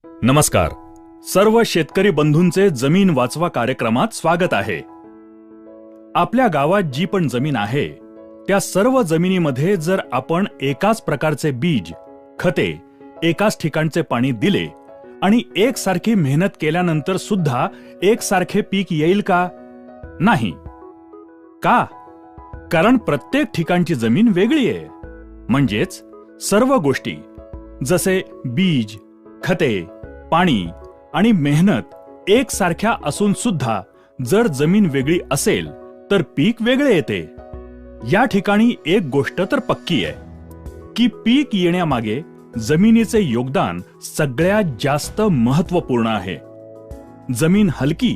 नमस्कार. सर्व शेतकरी बंधूंचे जमीन वाचवा कार्यक्रमात स्वागत आहे. आपल्या गावात जी पण जमीन आहे त्या सर्व जमिनीमध्ये जर आपण एकाच प्रकारचे बीज, खते, एकाच ठिकाणचे पाणी दिले आणि एकसारखी मेहनत केल्यानंतर सुद्धा एकसारखे पीक येईल का? नाही. का? कारण प्रत्येक ठिकाणची जमीन वेगळी आहे. म्हणजेच सर्व गोष्टी जसे बीज, खते, पाणी आणि मेहनत एकसारख्या असून सुद्धा जर जमीन वेगळी असेल तर पीक वेगळे येते. या ठिकाणी एक गोष्ट तर पक्की आहे की पीक येण्यामागे जमिनीचे योगदान सगळ्यात जास्त महत्त्वपूर्ण आहे. जमीन हलकी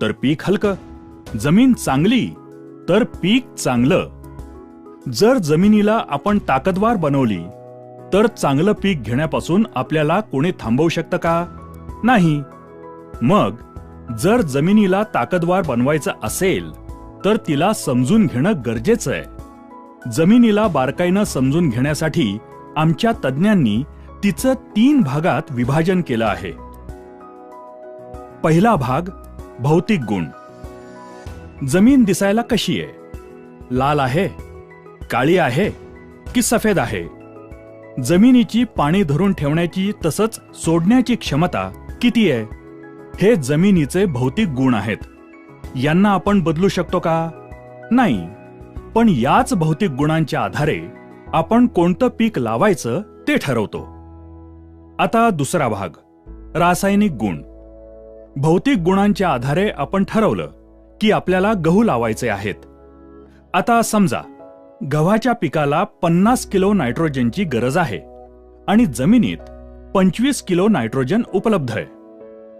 तर पीक हलकं, जमीन चांगली तर पीक चांगलं. जर जमिनीला आपण ताकदवार बनवली तर चांगलं पीक घेण्यापासून आपल्याला कोणी थांबवू शकतं का? नाही. मग जर जमिनीला ताकदवार बनवायचं असेल तर तिला समजून घेणं गरजेचं आहे. जमिनीला बारकाईनं समजून घेण्यासाठी आमच्या तज्ज्ञांनी तिचं 3 भागात विभाजन केलं आहे. पहिला भाग भौतिक गुण. जमीन दिसायला कशी आहे? लाल आहे, काळी आहे की सफेद आहे? जमिनीची पाणी धरून ठेवण्याची तसंच सोडण्याची क्षमता किती आहे? हे जमिनीचे भौतिक गुण आहेत. यांना आपण बदलू शकतो का? नाही. पण याच भौतिक गुणांच्या आधारे आपण कोणतं पीक लावायचं ते ठरवतो. आता दुसरा भाग रासायनिक गुण. भौतिक गुणांच्या आधारे आपण ठरवलं की आपल्याला गहू लावायचे आहेत. आता समजा गव्हाच्या पिकाला 50 किलो नायट्रोजनची गरज आहे आणि जमिनीत 25 किलो नायट्रोजन उपलब्ध आहे.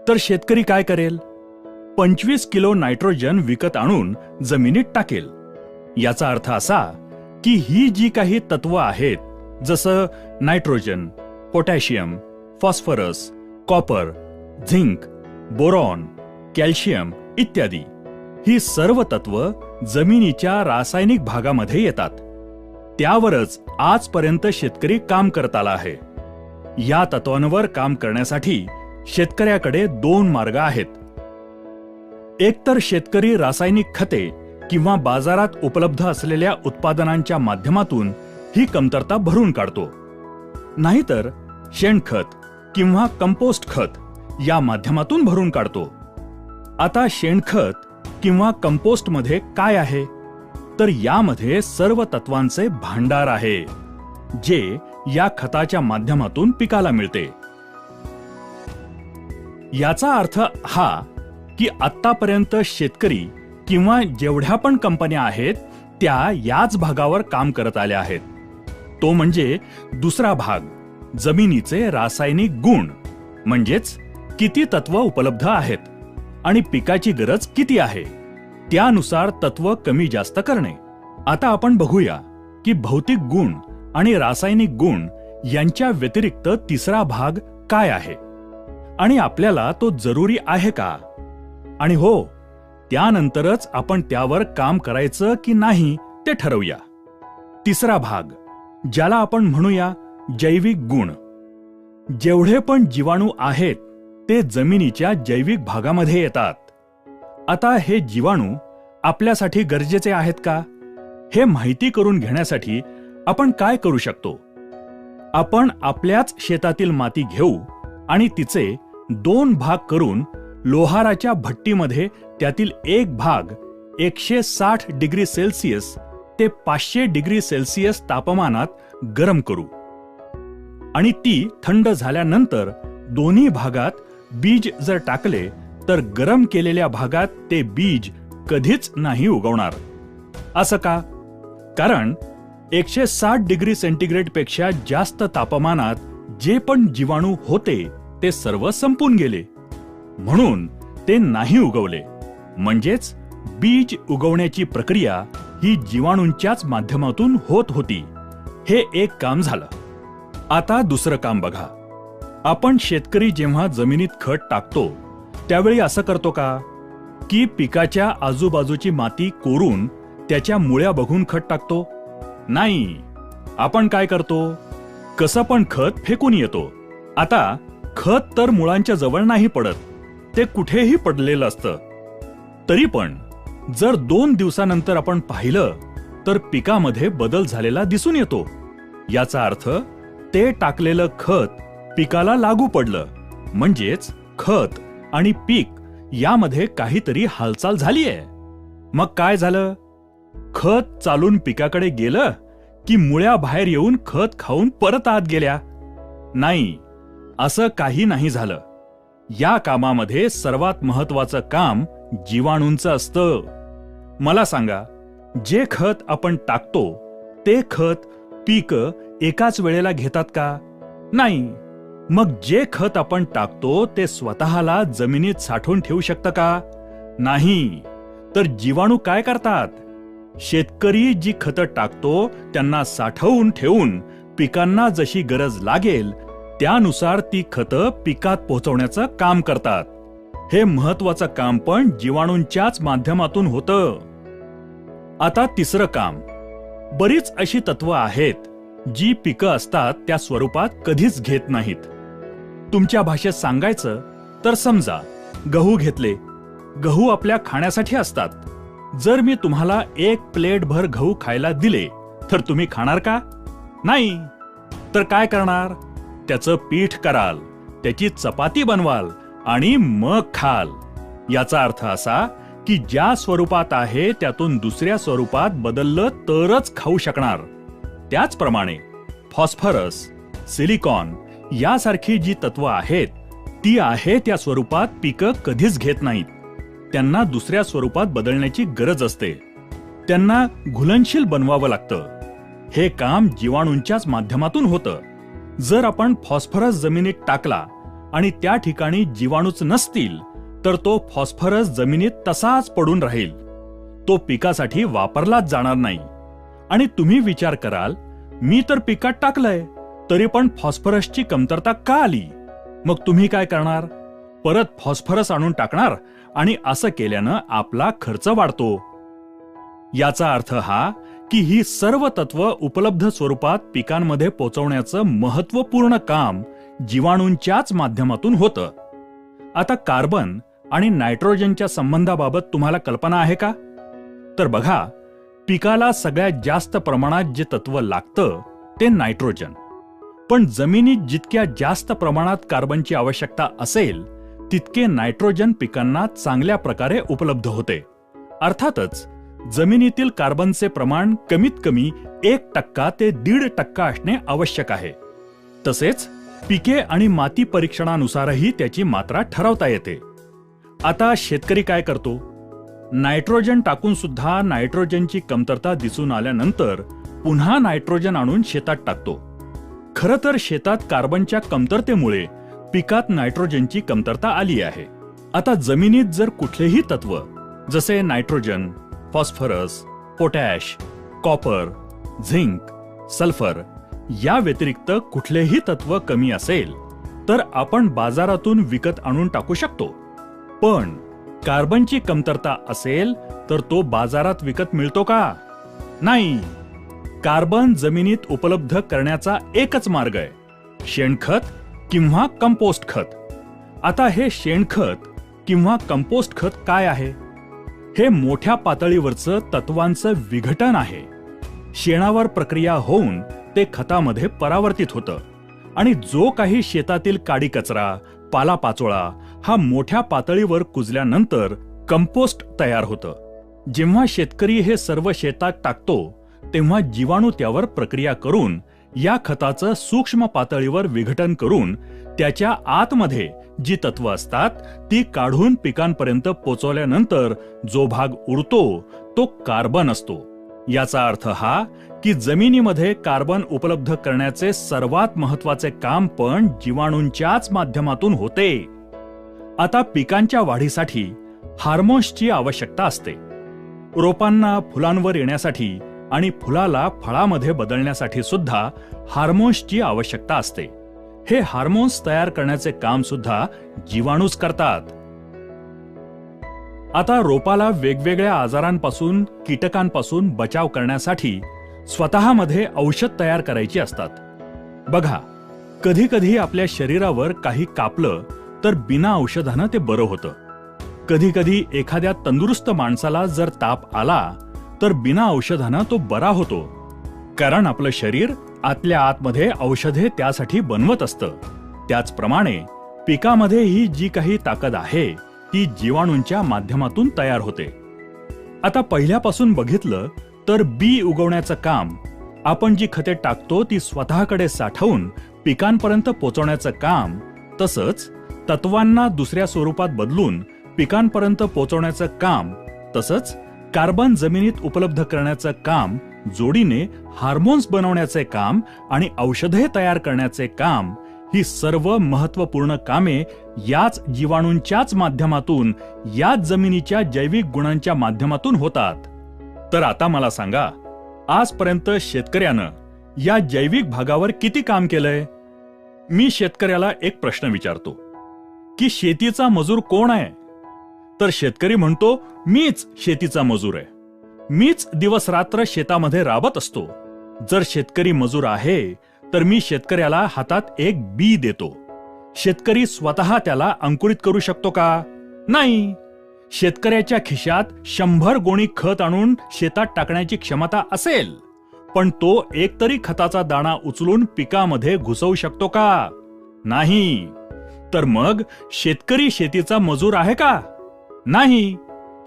तर शेतकरी काय करेल? 25 किलो नायट्रोजन विकत आणून जमिनीत टाकेल. याचा अर्थ असा की ही जी काही तत्व आहेत जसं nitrogen, potassium, phosphorus, copper, zinc, boron, calcium इत्यादी, ही सर्व तत्व जमिनीच्या रासायनिक भागामध्ये येतात. त्यावरच आजपर्यंत शेतकरी काम करत आला आहे. या तत्वांवर काम करण्यासाठी शेतकऱ्याकडे 2 मार्ग आहेत. एकतर शेतकरी रासायनिक खते किंवा बाजारात उपलब्ध असलेल्या उत्पादनांच्या माध्यमातून ही कमतरता भरून काढतो, नाहीतर शेणखत किंवा कंपोस्ट खत या माध्यमातून भरून काढतो. आता शेणखत किंवा कंपोस्ट मध्ये काय आहे? तर यामध्ये सर्व तत्वांचे भांडार आहे जे या खताच्या माध्यमातून पिकाला मिळते. याचा अर्थ हा की आतापर्यंत शेतकरी किंवा जेवढ्या पण कंपन्या आहेत त्या याच भागावर काम करत आल्या आहेत. तो म्हणजे दुसरा भाग जमिनीचे रासायनिक गुण. म्हणजेच किती तत्व उपलब्ध आहेत आणि पिकाची गरज किती आहे त्यानुसार तत्व कमी जास्त करणे. आता आपण बघूया की भौतिक गुण आणि रासायनिक गुण यांच्या व्यतिरिक्त तिसरा भाग काय आहे आणि आपल्याला तो जरुरी आहे का? आणि हो, त्यानंतरच आपण त्यावर काम करायचं की नाही ते ठरवूया. तिसरा भाग ज्याला आपण म्हणूया जैविक गुण. जेवढे पण जीवाणू आहेत ते जमिनीच्या जैविक भागामध्ये येतात. आता हे जीवाणू आपल्यासाठी गरजेचे आहेत का? हे माहिती करून घेण्यासाठी आपण काय करू शकतो? आपण आपल्याच शेतातील माती घेऊ आणि तिचे 2 भाग करून लोहाराच्या भट्टीमध्ये त्यातील एक भाग 160 डिग्री सेल्सिअस ते 500 डिग्री सेल्सिअस तापमानात गरम करू आणि ती थंड झाल्यानंतर दोन्ही भागात बीज जर टाकले तर गरम केलेल्या भागात ते बीज कधीच नाही उगवणार. असं का? कारण 160 डिग्री सेंटीग्रेड पेक्षा जास्त तापमानात जे पण जीवाणू होते ते सर्व संपून गेले, म्हणून ते नाही उगवले. म्हणजेच बीज उगवण्याची प्रक्रिया ही जीवाणूंच्याच माध्यमातून होत होती. हे एक काम झालं. आता दुसरं काम बघा. आपण शेतकरी जेव्हा जमिनीत खत टाकतो त्यावेळी असं करतो का की पिकाच्या आजूबाजूची माती कोरून त्याच्या मुळ्या बघून खत टाकतो? नाही. आपण काय करतो? कसं पण खत फेकून येतो. आता खत तर मुळांच्या जवळ नाही पडत, ते कुठेही पडलेलं असतं. तरी पण जर 2 दिवसानंतर आपण पाहिलं तर पिकामध्ये बदल झालेला दिसून येतो. याचा अर्थ ते टाकलेलं खत पिकाला लागू पडलं, म्हणजेच खत आणि पीक यामध्ये काहीतरी हालचाल झालीये. मग काय झालं? खत चालून पिकाकडे गेलं की मुळ्या बाहेर येऊन खत खाऊन परत आत गेल्या? नाही, असं काही नाही झालं. या कामामध्ये सर्वात महत्वाचं काम जीवाणूंचं असतं. मला सांगा, जे खत आपण टाकतो ते खत पीक एकाच वेळेला घेतात का? नाही. मग जे खत आपण टाकतो ते स्वतःला जमिनीत साठवून ठेवू शकतं का? नाही. तर जीवाणू काय करतात? शेतकरी जी खतं टाकतो त्यांना साठवून ठेवून पिकांना जशी गरज लागेल त्यानुसार ती खतं पिकात पोहोचवण्याचं काम करतात. हे महत्वाचं काम पण जीवाणूंच्याच माध्यमातून होतं. आता तिसरं काम. बरीच अशी तत्व आहेत जी पिकं असतात त्या स्वरूपात कधीच घेत नाहीत. तुमच्या भाषेत सांगायचं तर समजा गहू घेतले. गहू आपल्या खाण्यासाठी असतात. जर मी तुम्हाला 1 प्लेट भर गहू खायला दिले तर तुम्ही खाणार का? नाही. तर काय करणार? त्याचं पीठ कराल, त्याची चपाती बनवाल आणि मग खाल. याचा अर्थ असा की ज्या स्वरूपात आहे त्यातून दुसऱ्या स्वरूपात बदललं तरच खाऊ शकणार. त्याचप्रमाणे फॉस्फरस, सिलिकॉन यासारखी जी तत्व आहेत ती आहे त्या स्वरूपात पिकं कधीच घेत नाहीत. त्यांना दुसऱ्या स्वरूपात बदलण्याची गरज असते. त्यांना घुलनशील बनवावं लागतं. हे काम जीवाणूंच्याच माध्यमातून होतं. जर आपण फॉस्फरस जमिनीत टाकला आणि त्या ठिकाणी जीवाणूच नसतील तर तो फॉस्फरस जमिनीत तसाच पडून राहील. तो पिकासाठी वापरलाच जाणार नाही. आणि तुम्ही विचार कराल, मी तर पिकात टाकलंय तरी पण फॉस्फरसची कमतरता का आली? मग तुम्ही काय करणार? परत फॉस्फरस आणून टाकणार आणि असं केल्यानं आपला खर्च वाढतो. याचा अर्थ हा की ही सर्व तत्व उपलब्ध स्वरूपात पिकांमध्ये पोहोचवण्याचं महत्वपूर्ण काम जीवाणूंच्याच माध्यमातून होतं. आता कार्बन आणि नायट्रोजनच्या संबंधाबाबत तुम्हाला कल्पना आहे का? तर बघा, पिकाला सगळ्यात जास्त प्रमाणात जे तत्व लागतं ते नायट्रोजन. पण जमिनीत जितक्या जास्त प्रमाणात कार्बनची आवश्यकता असेल तितके नायट्रोजन पिकांना चांगल्या प्रकारे उपलब्ध होते. अर्थातच जमिनीतील कार्बनचे प्रमाण कमीत कमी 1% ते 1.5% असणे आवश्यक आहे. तसेच पिके आणि माती परीक्षणानुसारही त्याची मात्रा ठरवता येते. आता शेतकरी काय करतो? नायट्रोजन टाकून सुद्धा नायट्रोजनची कमतरता दिसून आल्यानंतर पुन्हा नायट्रोजन आणून शेतात टाकतो. खरं तर शेतात कार्बनच्या कमतरतेमुळे पिकात नायट्रोजनची कमतरता आली आहे. आता जमिनीत जर कुठलेही तत्व जसे nitrogen, phosphorus, potash, copper, zinc, sulphur या व्यतिरिक्त कुठलेही तत्व कमी असेल तर आपण बाजारातून विकत आणून टाकू शकतो. पण कार्बनची कमतरता असेल तर तो बाजारात विकत मिळतो का? नाही. कार्बन जमिनीत उपलब्ध करण्याचा एकच मार्ग आहे, शेणखत किंवा कंपोस्ट खत. आता हे शेणखत किंवा कंपोस्ट खत काय आहे? हे मोठ्या पातळीवरचं तत्वांचं विघटन आहे. शेणावर प्रक्रिया होऊन ते खतामध्ये परावर्तित होतं आणि जो काही शेतातील काडी कचरा, पालापाचोळा हा मोठ्या पातळीवर कुजल्यानंतर कंपोस्ट तयार होतं. जेव्हा शेतकरी हे सर्व शेतात टाकतो तेव्हा जीवाणू त्यावर प्रक्रिया करून या खताचं सूक्ष्म पातळीवर विघटन करून त्याच्या आतमध्ये जी तत्व असतात ती काढून पिकांपर्यंत पोचवल्यानंतर जो भाग उरतो तो कार्बन असतो. याचा अर्थ हा की जमिनीमध्ये कार्बन उपलब्ध करण्याचे सर्वात महत्वाचे काम पण जीवाणूंच्याच माध्यमातून होते. आता पिकांच्या वाढीसाठी हार्मोन्सची आवश्यकता असते. रोपांना फुलांवर येण्यासाठी आणि फुलाला फळामध्ये बदलण्यासाठी सुद्धा हार्मोन्सची आवश्यकता असते. हे हार्मोन्स तयार करण्याचे काम सुद्धा जीवाणूच करतात. आता रोपाला वेगवेगळ्या आजारांपासून, कीटकांपासून बचाव करण्यासाठी स्वतःमध्ये औषध तयार करायची असतात. बघा, कधी कधी आपल्या शरीरावर काही कापलं तर बिना औषधानं ते बरं होतं. कधी कधी एखाद्या तंदुरुस्त माणसाला जर ताप आला तर बिना औषधानं तो बरा होतो. कारण आपलं शरीर आतल्या आतमध्ये औषधे त्यासाठी बनवत असतं. त्याचप्रमाणे पिकामध्ये ही जी काही ताकद आहे ती जीवाणूंच्या माध्यमातून तयार होते. आता पहिल्यापासून बघितलं तर बी उगवण्याचं काम, आपण जी खते टाकतो ती स्वतःकडे साठवून पिकांपर्यंत पोहोचवण्याचं काम, तसंच तत्वांना दुसऱ्या स्वरूपात बदलून पिकांपर्यंत पोहोचवण्याचं काम, तसंच कार्बन जमिनीत उपलब्ध करण्याचं काम, जोडीने हार्मोन्स बनवण्याचे काम आणि औषधे तयार करण्याचे काम, ही सर्व महत्त्वपूर्ण कामे याच जीवाणूंच्याच माध्यमातून, याच जमिनीच्या जैविक गुणांच्या माध्यमातून होतात. तर आता मला सांगा, आजपर्यंत शेतकऱ्यानं या जैविक भागावर किती काम केलंय? मी शेतकऱ्याला एक प्रश्न विचारतो की शेतीचा मजूर कोण आहे? तर शेतकरी म्हणतो, मीच शेतीचा मजूर आहे. मीच दिवस रात्र शेतामध्ये राबत असतो. जर शेतकरी मजूर आहे तर मी शेतकऱ्याला हातात एक बी देतो. शेतकरी स्वतः त्याला अंकुरित करू शकतो का? नाही. शेतकऱ्याच्या खिशात 100 गोणी खत आणून शेतात टाकण्याची क्षमता असेल, पण तो एकतरी खताचा दाणा उचलून पिकामध्ये घुसवू शकतो का? नाही. तर मग शेतकरी शेतीचा मजूर आहे का? नाही.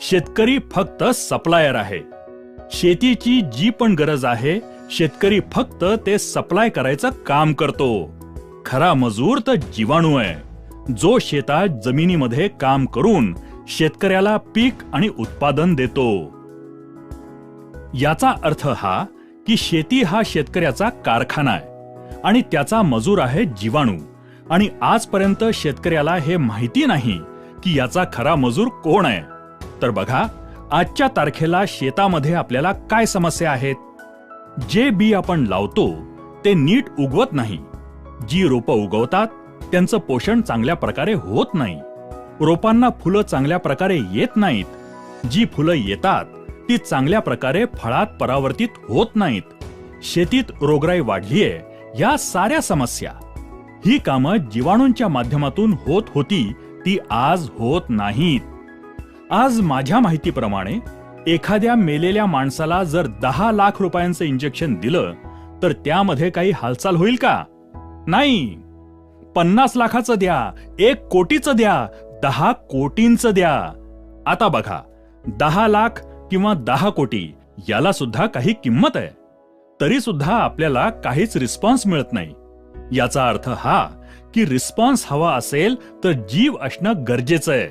शेतकरी फक्त सप्लायर आहे. शेतीची जी पण गरज आहे, शेतकरी फक्त ते सप्लाय करायचं काम करतो. खरा मजूर तर जीवाणू आहे, जो शेतात जमिनीमध्ये काम करून शेतकऱ्याला पीक आणि उत्पादन देतो. याचा अर्थ हा की शेती हा शेतकऱ्याचा कारखाना आहे आणि त्याचा मजूर आहे जीवाणू. आणि आजपर्यंत शेतकऱ्याला हे माहिती नाही की याचा खरा मजूर कोण आहे. तर बघा, आजच्या तारखेला शेतामध्ये आपल्याला काय समस्या आहेत? जे बी आपण लावतो ते नीट उगवत नाही. जी रोपं उगवतात त्यांचं पोषण चांगल्या प्रकारे होत नाही. रोपांना फुलं चांगल्या प्रकारे येत नाहीत. जी फुलं येतात ती चांगल्या प्रकारे फळात परावर्तित होत नाहीत. शेतीत रोगराई वाढलीये. या साऱ्या समस्या, ही कामं जीवाणूंच्या माध्यमातून होत होती, ती आज होत नाहीत. आज माझ्या माहितीप्रमाणे एखाद्या मेलेल्या माणसाला जर 10 लाख रुपयांचं इंजेक्शन दिलं तर त्यामध्ये काही हालचाल होईल का? नाही. 50 लाखाचं द्या, 1 कोटीचं द्या, 10 कोटींचं द्या. आता बघा, 10 लाख किंवा 10 कोटी याला सुद्धा काही किंमत आहे. तरी सुद्धा आपल्याला काहीच रिस्पॉन्स मिळत नाही. याचा अर्थ हा की रिस्पॉन्स हवा असेल तर जीव असणं गरजेचं आहे.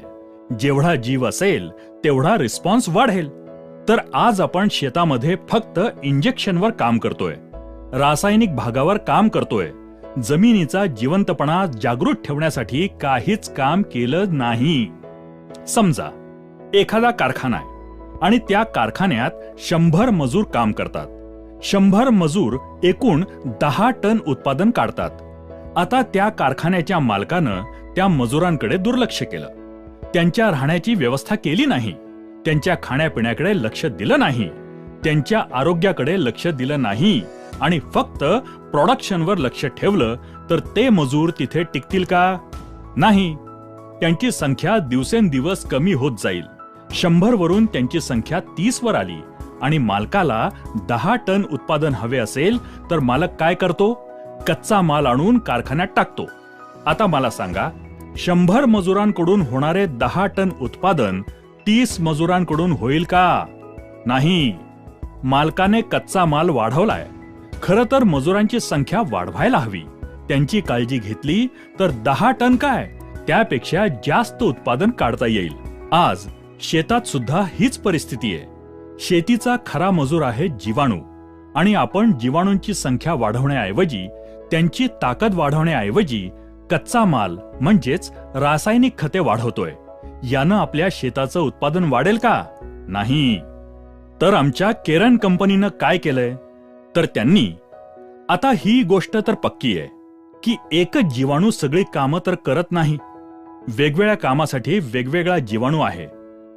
जेवढा जीव असेल तेवढा रिस्पॉन्स वाढेल. तर आज आपण शेतामध्ये फक्त इंजेक्शनवर काम करतोय, रासायनिक भागावर काम करतोय. जमिनीचा जिवंतपणा जागृत ठेवण्यासाठी काहीच काम केलं नाही. समजा एखादा कारखाना आहे आणि त्या कारखान्यात 100 मजूर काम करतात. 100 मजूर एकूण 10 टन उत्पादन काढतात. आता त्या कारखान्याच्या मालकानं त्या मजुरांकडे दुर्लक्ष केलं. त्यांच्या राहण्याची व्यवस्था केली नाही. त्यांच्या खाण्यापिण्याकडे लक्ष दिलं नाही. त्यांच्या आरोग्याकडे लक्ष दिलं नाही आणि फक्त प्रोडक्शनवर लक्ष ठेवलं तर ते मजूर तिथे टिकतील का? नाही. त्यांची संख्या दिवसेंदिवस कमी होत जाईल. 100 वरून त्यांची संख्या 30 वर आली आणि मालकाला 10 टन उत्पादन हवे असेल तर मालक काय करतो? कच्चा माल आणून कारखान्यात टाकतो. आता मला सांगा, 100 मजुरांकडून होणारे 10 टन उत्पादन 30 मजुरांकडून होईल का? नाही. मालकाने कच्चा माल वाढवलाय. खरं तर मजुरांची संख्या वाढवायला हवी. त्यांची काळजी घेतली तर 10 टन काय, त्यापेक्षा जास्त उत्पादन काढता येईल. आज शेतात सुद्धा हीच परिस्थिती आहे. शेतीचा खरा मजूर आहे जीवाणू आणि आपण जीवाणूंची संख्या वाढवण्याऐवजी, त्यांची ताकद वाढवण्याऐवजी कच्चा माल म्हणजेच रासायनिक खते वाढवतोय. यानं आपल्या शेताचं उत्पादन वाढेल का? नाही. तर आमच्या केरन कंपनीनं काय केलंय? तर त्यांनी, आता ही गोष्ट तर पक्की आहे की एकच जीवाणू सगळी कामं तर करत नाही. वेगवेगळ्या कामासाठी वेगवेगळा जीवाणू आहे.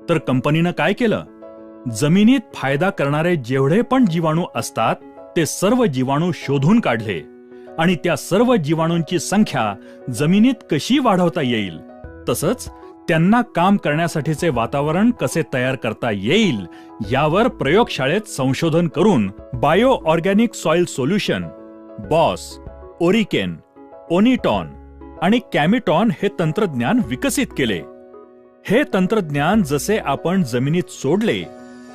तर कंपनीनं काय केलं? जमिनीत फायदा करणारे जेवढे पण जीवाणू असतात ते सर्व जीवाणू शोधून काढले आणि त्या सर्व जीवाणूंची संख्या जमिनीत कशी वाढवता येईल, तसंच त्यांना काम करण्यासाठीचे वातावरण कसे तयार करता येईल यावर प्रयोगशाळेत संशोधन करून बायो ऑर्गॅनिक सॉइल सोल्युशन, बॉस, ओरिकेन, ओनिटॉन आणि कॅमिटॉन हे तंत्रज्ञान विकसित केले. हे तंत्रज्ञान जसे आपण जमिनीत सोडले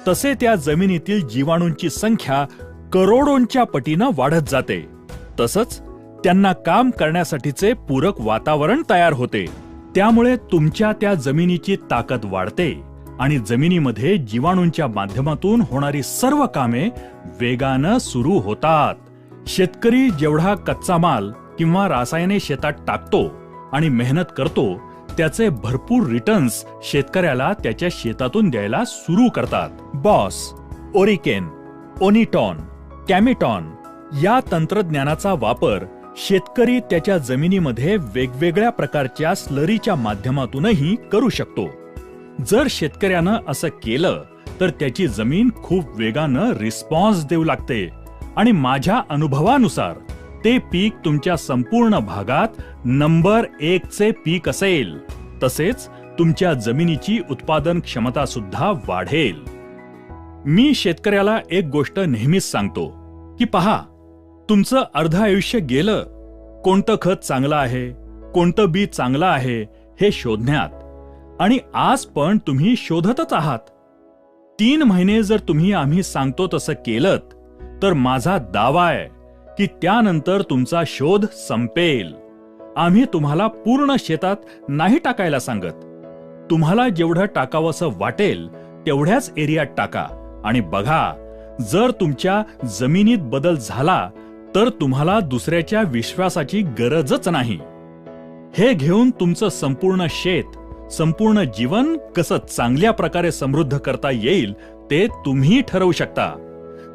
तसे त्या जमिनीतील जीवाणूंची संख्या करोडोंच्या पटीनं वाढत जाते. तसंच त्यांना काम करण्यासाठीचे पूरक वातावरण तयार होते. त्यामुळे तुमच्या त्या जमिनीची ताकद वाढते आणि जमिनीमध्ये जीवाणूंच्या माध्यमातून होणारी सर्व कामे वेगानं सुरू होतात. शेतकरी जेवढा कच्चा माल किंवा रासायने शेतात टाकतो आणि मेहनत करतो, त्याचे भरपूर रिटर्न्स शेतकऱ्याला त्याच्या शेतातून द्यायला सुरू करतात. बॉस, ओरिकेन, ओनिटॉन, कॅमिटॉन या तंत्रज्ञानाचा वापर शेतकरी त्याच्या जमिनीमध्ये वेगवेगळ्या प्रकारच्या स्लरीच्या माध्यमातूनही करू शकतो. जर शेतकऱ्यानं असं केलं तर त्याची जमीन खूप वेगानं रिस्पॉन्स देऊ लागते आणि माझ्या अनुभवानुसार ते पीक तुमच्या संपूर्ण भागात नंबर 1 चे पीक असेल. तसेच तुमच्या जमिनीची उत्पादन क्षमता सुद्धा वाढेल. मी शेतकऱ्याला एक गोष्ट नेहमीच सांगतो की पहा, तुमचं अर्ध आयुष्य गेलं कोणतं खत चांगलं आहे, कोणतं बी चांगलं आहे हे शोधण्यात, आणि आज पण तुम्ही शोधतच आहात. 3 महिने जर तुम्ही आम्ही सांगतो तसं केलं तर माझा दावा आहे की त्यानंतर तुमचा शोध संपेल. आम्ही तुम्हाला पूर्ण शेतात नाही टाकायला सांगत. तुम्हाला जेवढं टाकावंसं वाटेल तेवढ्याच एरियात टाका आणि बघा, जर तुमच्या जमिनीत बदल झाला तर तुम्हाला दुसऱ्याच्या विश्वासाची गरजच नाही. हे घेऊन तुमचं संपूर्ण शेत, संपूर्ण जीवन कसं चांगल्या प्रकारे समृद्ध करता येईल ते तुम्ही ठरवू शकता.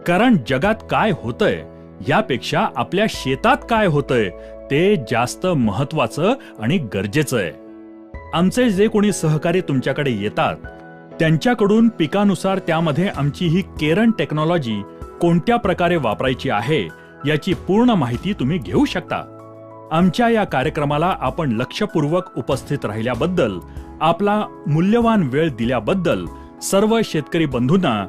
कारण जगात काय होतंय यापेक्षा आपल्या शेतात काय होतंय ते जास्त महत्वाचं आणि गरजेचं आहे. आमचे जे कोणी सहकारी तुमच्याकडे येतात त्यांच्याकडून पिकानुसार त्यामध्ये आमची ही केरन टेक्नॉलॉजी कोणत्या प्रकारे वापरायची आहे याची पूर्ण माहिती तुम्ही घेऊ शकता. आमच्या या कार्यक्रमाला आपण लक्षपूर्वक उपस्थित राहिल्याबद्दल, आपला मूल्यवान वेळ दिल्याबद्दल सर्व शेतकरी बंधूंना